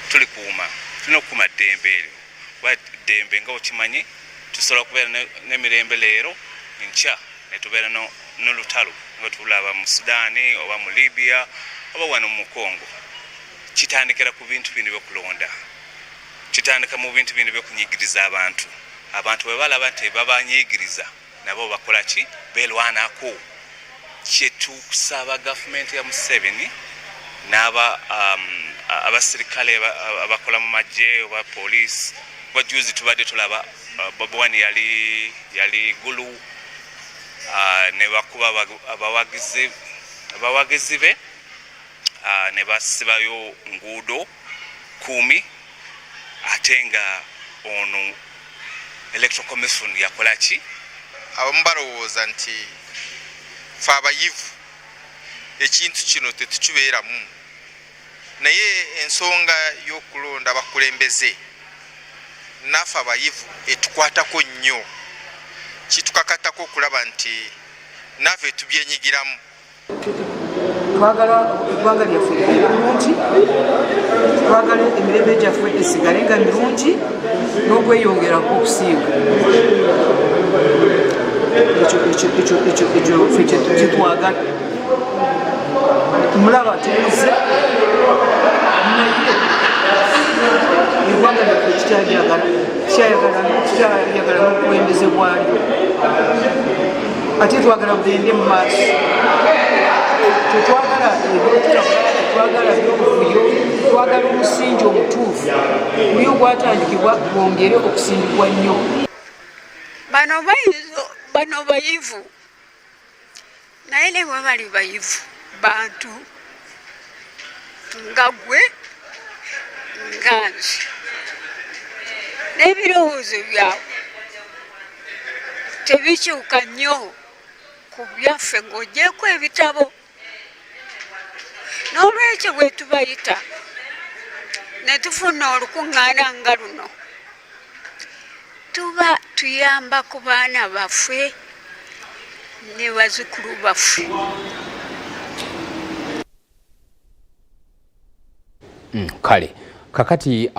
tulikuuma tulina okukuuma ddembe eryo kuba ddembe nga okimanyi tusobola okubeera n'emirembe leero nkya ne tubeera n'olutalo nga tulaba mu Sudaani oba mu Libya oba wano mu Congo. Kitandikira ku bintu bino byokulonda, kitandika mu bintu bino byokunyigiriza abantu bwe balaba nti babanyigiriza nabo bakola ki beelwanako. Kyetukusaba gavumenti ya Museveni n'aba abasirikale abakola mu magye oba poliisi. Bajuzi tubadde tulaba Bobi Wine yali Gulu ne bakuba abawagizi be ne basibayo nguudo 10 ate nga ono Electoral Commission yakola ki? Abamu balowooza nti fe abayivu ekintu kino tetukibeeramu, naye ensonga y'okulonda abakulembeze naffe abayivu etukwatako nnyo, kitukakatako okulaba nti naffe tubyenyigiramu. Twagala eggwanga lyaffe ebirungi, twagala emirembe gyaffe esigale nga mirungi n'okweyongerako okusinga. Ekyo ffe kyetwagala. Mulaba tubuze naye eggwanga lyaffe kikyayagala n'obukulembeze bwalyo, ate twagala bugende mu maaso. Tetwagala twagala byobufuyo, twagala omusingi omutuufu guyo gwatandikibwa gwongere okusimbibwa nnyo. Bano bayivu naye ne bwe bali bayivu bantu nga gwe nga nze, n'ebirowoozo byabwe tebikyuka nnyo ku byaffe ng'ogyeko ebitabo. N'olwekyo bwe tubayita ne tufuna olukuŋŋaana nga luno, tuba tuyamba ku baana baffe ne bazzukulu baffe. Kale kakati